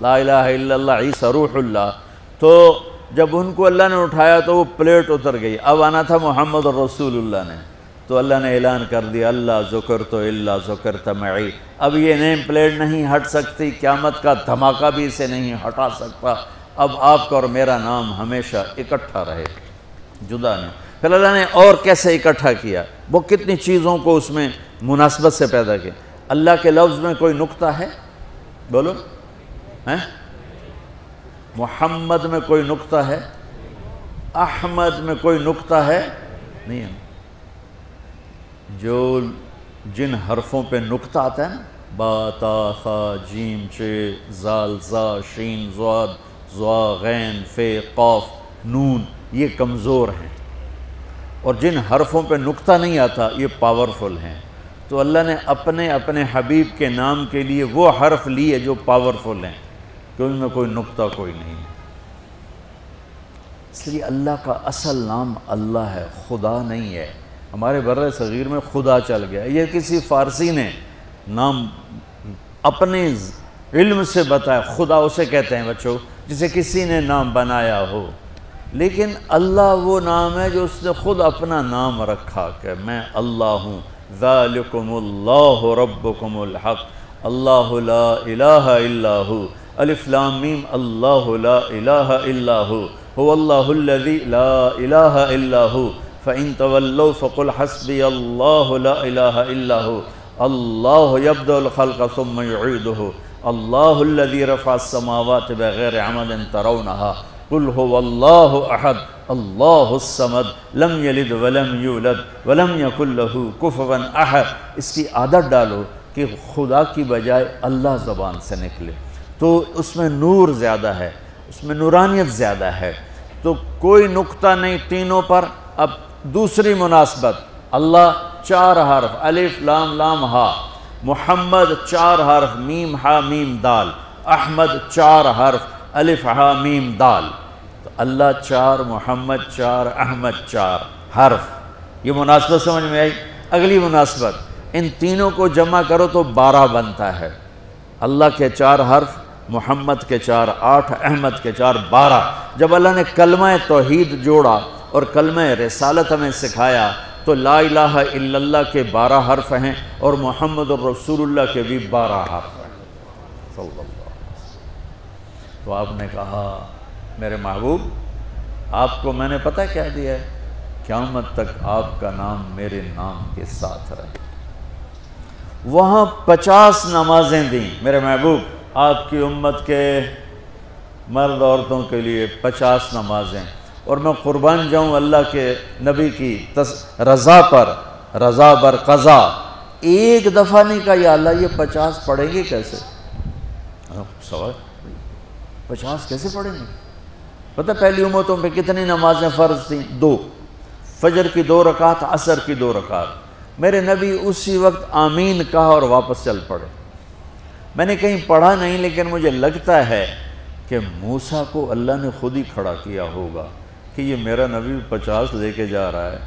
لا الہ الا اللہ عیسیٰ روح اللہ، تو جب ان کو اللہ نے اٹھایا تو وہ پلیٹ اتر گئی، اب آنا تھا محمد رسول اللہ نے، تو اللہ نے اعلان کر دیا اللہ ذکرت الا ذکرت معی، اب یہ نیم پلیٹ نہیں ہٹ سکتی، قیامت کا دھماکہ بھی اسے نہیں ہٹا سکتا، اب آپ کا اور میرا نام ہمیشہ اکٹھا رہے، جدا نہیں۔ پھر اللہ نے اور کیسے اکٹھا کیا، وہ کتنی چیزوں کو اس میں مناسبت سے پیدا کیا۔ اللہ کے لفظ میں کوئی نقطہ ہے؟ بولو ہیں؟ محمد میں کوئی نقطہ ہے؟ احمد میں کوئی نقطہ ہے؟ نہیں ہے۔ جو جن حرفوں پہ نقطہ آتا ہے نا، با تا ثا جیم چ زال زا شین ضاد ضا غین فے قاف نون، یہ کمزور ہیں، اور جن حرفوں پہ نقطہ نہیں آتا یہ پاورفل ہیں۔ تو اللہ نے اپنے حبیب کے نام کے لیے وہ حرف لیے جو پاورفل ہیں، کہ ان میں کوئی نقطہ کوئی نہیں ہے۔ اس لیے اللہ کا اصل نام اللہ ہے، خدا نہیں ہے۔ ہمارے بر صغیر میں خدا چل گیا، یہ کسی فارسی نے نام اپنے علم سے بتایا، خدا اسے کہتے ہیں بچوں جسے کسی نے نام بنایا ہو، لیکن اللہ وہ نام ہے جو اس نے خود اپنا نام رکھا کہ میں اللہ ہوں، ذالکم اللہ ربکم الحق اللہ لا الہ الا ہو، الف لام میم اللہ لا الہ الا ہو، هو اللہ الذی لا الہ الا ہو، فَإِن تَوَلَّوْا فَقُلْ حَسْبِيَ اللَّهُ لَا إِلَهَ إِلَّا هُوَ اللَّهُ يَبْدَأُ الْخَلْقَ ثُمَّ يُعِيدُهُ اللَّهُ الَّذِي رَفَعَ السَّمَاوَاتِ بِغَيْرِ عَمَدٍ تَرَوْنَهَا قُلْ هُوَ اللَّهُ أَحَدٌ اللَّهُ الصَّمَدُ لَمْ يَلِدْ وَلَمْ يُولَدْ وَلَمْ يَكُنْ لَهُ كُفُوًا أَحَدٌ۔ اس کی عادت ڈالو کہ خدا کی بجائے اللہ زبان سے نکلے، تو اس میں نور زیادہ ہے، اس میں نورانیت زیادہ ہے، تو کوئی نقطہ نہیں تینوں پر۔ اب دوسری مناسبت، اللہ 4 حرف الف لام لام ہا، محمد 4 حرف میم ہا میم دال، احمد 4 حرف الف ہا میم دال، تو اللہ 4 محمد 4 احمد 4 حرف، یہ مناسبت سمجھ میں آئی؟ اگلی مناسبت، ان تینوں کو جمع کرو تو 12 بنتا ہے، اللہ کے 4 حرف، محمد کے 4 8، احمد کے 4 12۔ جب اللہ نے کلمہ توحید جوڑا اور کلمہ رسالت ہمیں سکھایا تو لا الہ الا اللہ کے 12 حرف ہیں اور محمد الرسول اللہ کے بھی 12 حرف ہیں صلی اللہ علیہ وسلم۔ تو آپ نے کہا میرے محبوب آپ کو میں نے پتہ کیا دیا ہے، قیامت تک آپ کا نام میرے نام کے ساتھ رہے۔ وہاں 50 نمازیں دیں میرے محبوب، آپ کی امت کے مرد عورتوں کے لیے 50 نمازیں، اور میں قربان جاؤں اللہ کے نبی کی رضا پر، رضا بر قضا، ایک دفعہ نہیں کہا یا اللہ یہ 50 پڑھیں گے کیسے؟ سوال 50 کیسے پڑھیں گے؟ پتہ پہلی امتوں پہ کتنی نمازیں فرض تھیں؟ 2، فجر کی 2 رکعت، عصر کی 2 رکعت۔ میرے نبی اسی وقت آمین کہا اور واپس چل پڑے۔ میں نے کہیں پڑھا نہیں لیکن مجھے لگتا ہے کہ موسیٰ کو اللہ نے خود ہی کھڑا کیا ہوگا کہ یہ میرا نبی 50 لے کے جا رہا ہے،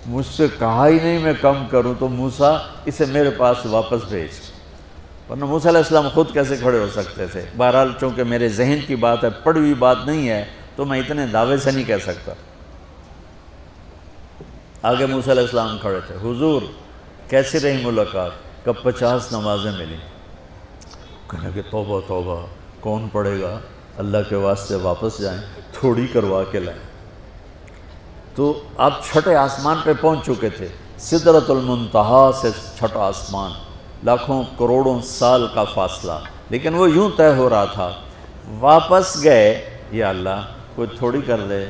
مجھ سے کہا ہی نہیں میں کم کروں، تو موسیٰ اسے میرے پاس واپس بھیج، ورنہ موسیٰ علیہ السلام خود کیسے کھڑے ہو سکتے تھے؟ بہرحال چونکہ میرے ذہن کی بات ہے، پڑھی ہوئی بات نہیں ہے، تو میں اتنے دعوے سے نہیں کہہ سکتا۔ آگے موسیٰ علیہ السلام کھڑے تھے، حضور کیسی رہی ملاقات؟ کب 50 نمازیں ملی؟ کہنے کہ توبہ توبہ کون پڑھے گا، اللہ کے واسطے واپس جائیں، تھوڑی کروا کے لائیں۔ تو آپ چھٹے آسمان پہ پہنچ چکے تھے، سدرۃ المنتہا سے چھٹا آسمان، لاکھوں کروڑوں سال کا فاصلہ، لیکن وہ یوں طے ہو رہا تھا۔ واپس گئے، یا اللہ کوئی تھوڑی کر دے،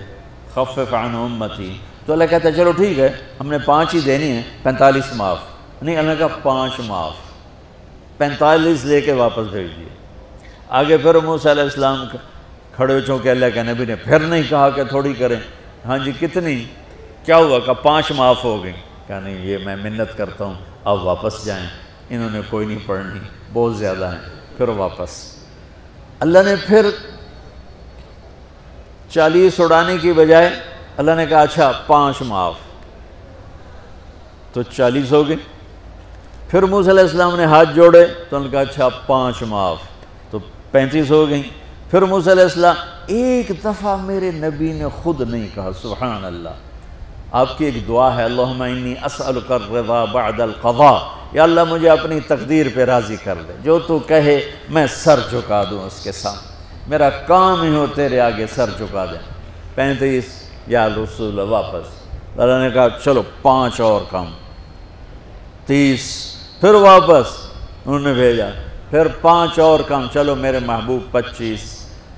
خفف عن امتی، تو اللہ کہتا ہے چلو ٹھیک ہے ہم نے 5 ہی دینی ہیں، 45 معاف نہیں، اللہ کا 5 معاف، 45 لے کے واپس بھیج دیے۔ آگے پھر موسیٰ علیہ السلام کھڑے ہو، چونکہ اللہ کے نبی نے پھر نہیں کہا کہ تھوڑی کریں، ہاں جی کتنی، کیا ہوا؟ کہا 5 معاف ہو گئی۔ کہا نہیں یہ میں منت کرتا ہوں آپ واپس جائیں، انہوں نے کوئی نہیں پڑھنی، بہت زیادہ ہیں۔ پھر واپس اللہ نے پھر 40 اڑانے کی بجائے اللہ نے کہا اچھا 5 معاف، تو 40 ہو گئے۔ پھر موسیٰ علیہ السلام نے ہاتھ جوڑے تو انہوں نے کہا اچھا 5 معاف، تو 35 ہو گئیں۔ پھر موسیٰ علیہ السلام ایک دفعہ میرے نبی نے خود نہیں کہا سبحان اللہ، آپ کی ایک دعا ہے اللہم انی اسألک الرضا بعد القضاء، یا اللہ مجھے اپنی تقدیر پہ راضی کر دے، جو تو کہے میں سر جھکا دوں اس کے سامنے، میرا کام ہی ہو تیرے آگے سر جھکا دیں۔ 35 یا رسول واپس، اللہ نے کہا چلو 5 اور کم، 30، پھر واپس انہوں نے بھیجا، پھر 5 اور کم، چلو میرے محبوب 25،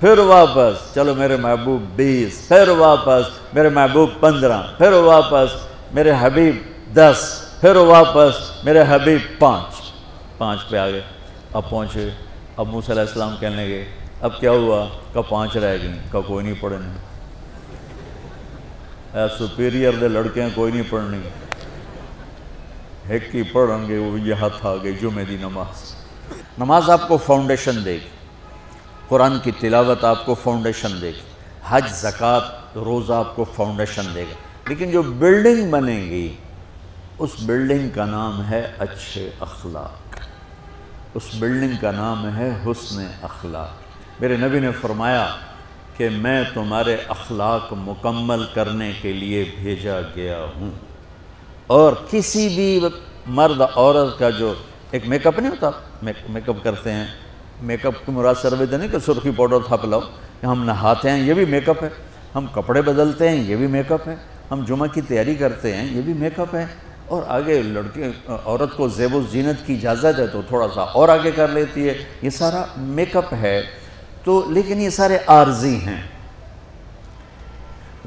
پھر واپس چلو میرے محبوب 20، پھر واپس میرے محبوب 15، پھر واپس میرے حبیب 10، پھر واپس میرے حبیب 5 پہ آگئے۔ اب پہنچے، اب موسیٰ علیہ السلام کہنے لگے اب کیا ہوا؟ کہا 5 رہ گئیں، کہا کوئی نہیں پڑھنے، سپیریئر دے لڑکے ہیں کوئی نہیں پڑھنی، ایک کی پڑھیں گے وہ یہ ہاتھ آگے جمعہ دی نماز۔ نماز آپ کو فاؤنڈیشن دے گی، قرآن کی تلاوت آپ کو فاؤنڈیشن دے گی، حج زکوٰۃ روزہ آپ کو فاؤنڈیشن دے گا، لیکن جو بلڈنگ بنے گی اس بلڈنگ کا نام ہے اچھے اخلاق، اس بلڈنگ کا نام ہے حسن اخلاق۔ میرے نبی نے فرمایا کہ میں تمہارے اخلاق مکمل کرنے کے لیے بھیجا گیا ہوں، اور کسی بھی مرد عورت کا جو ایک میک اپ نہیں ہوتا، میک اپ کرتے ہیں، میک اپ کی مراد سروے نہیں کہ سرخی پاؤڈر تھاپ لاؤ، ہم نہاتے ہیں یہ بھی میک اپ ہے، ہم کپڑے بدلتے ہیں یہ بھی میک اپ ہے، ہم جمعہ کی تیاری کرتے ہیں یہ بھی میک اپ ہے، اور آگے لڑکے عورت کو زیب و زینت کی اجازت ہے تو تھوڑا سا اور آگے کر لیتی ہے، یہ سارا میک اپ ہے۔ تو لیکن یہ سارے عارضی ہیں۔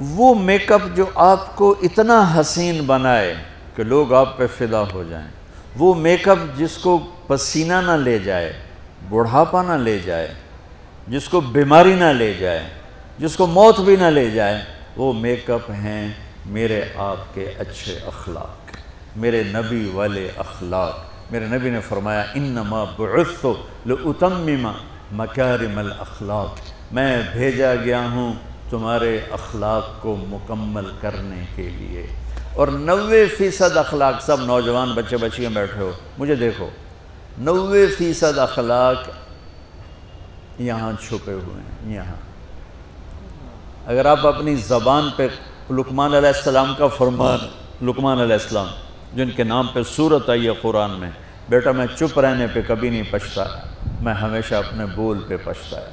وہ میک اپ جو آپ کو اتنا حسین بنائے کہ لوگ آپ پہ فدا ہو جائیں، وہ میک اپ جس کو پسینہ نہ لے جائے، بڑھاپا نہ لے جائے، جس کو بیماری نہ لے جائے، جس کو موت بھی نہ لے جائے، وہ میک اپ ہیں میرے آپ کے اچھے اخلاق، میرے نبی والے اخلاق۔ میرے نبی نے فرمایا انما بعثت لأتمم مکارم الاخلاق، میں بھیجا گیا ہوں تمہارے اخلاق کو مکمل کرنے کے لیے۔ اور 90% اخلاق، سب نوجوان بچے بچیاں بیٹھے ہو مجھے دیکھو، 90% اخلاق یہاں چھپے ہوئے ہیں۔ یہاں اگر آپ اپنی زبان پہ لقمان علیہ السلام کا فرمان، لقمان علیہ السلام جن کے نام پہ سورت آئی ہے قرآن میں، بیٹا میں چپ رہنے پہ کبھی نہیں پچھتایا، میں ہمیشہ اپنے بول پہ پچھتایا،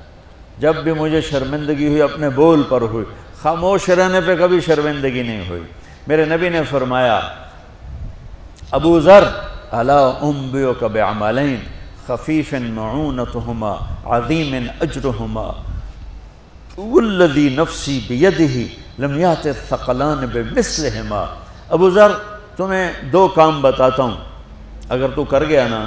جب بھی مجھے شرمندگی ہوئی اپنے بول پر ہوئی، خاموش رہنے پہ کبھی شرمندگی نہیں ہوئی۔ میرے نبی نے فرمایا ابو ذر الا انبئک بعملین خفیف معونتہما عظیم اجرہما والذی نفسی بیدہ لم یأت الثقلان بمثلہما۔ ابو ذر تمہیں 2 کام بتاتا ہوں، اگر تو کر گیا نا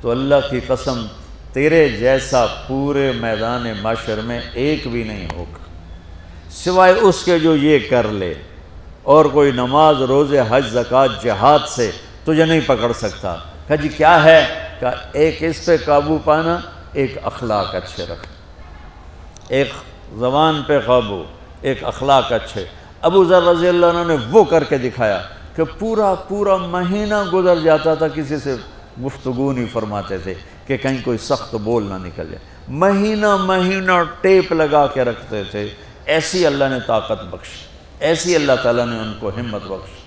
تو اللہ کی قسم تیرے جیسا پورے میدان معاشر میں ایک بھی نہیں ہوگا سوائے اس کے جو یہ کر لے، اور کوئی نماز روزے حج زکوٰۃ جہاد سے تجھے نہیں پکڑ سکتا۔ کہا جی کیا ہے؟ کہا ایک اس پہ قابو پانا، ایک اخلاق اچھے رکھنا، ایک زبان پہ قابو، ایک اخلاق اچھے۔ ابو ذر رضی اللہ عنہ نے وہ کر کے دکھایا کہ پورا مہینہ گزر جاتا تھا، کسی سے گفتگو نہیں فرماتے تھے کہ کہیں کوئی سخت بول نہ نکل جائے، مہینہ ٹیپ لگا کے رکھتے تھے۔ ایسی اللہ نے طاقت بخشی، ایسی اللہ تعالیٰ نے ان کو ہمت بخشی۔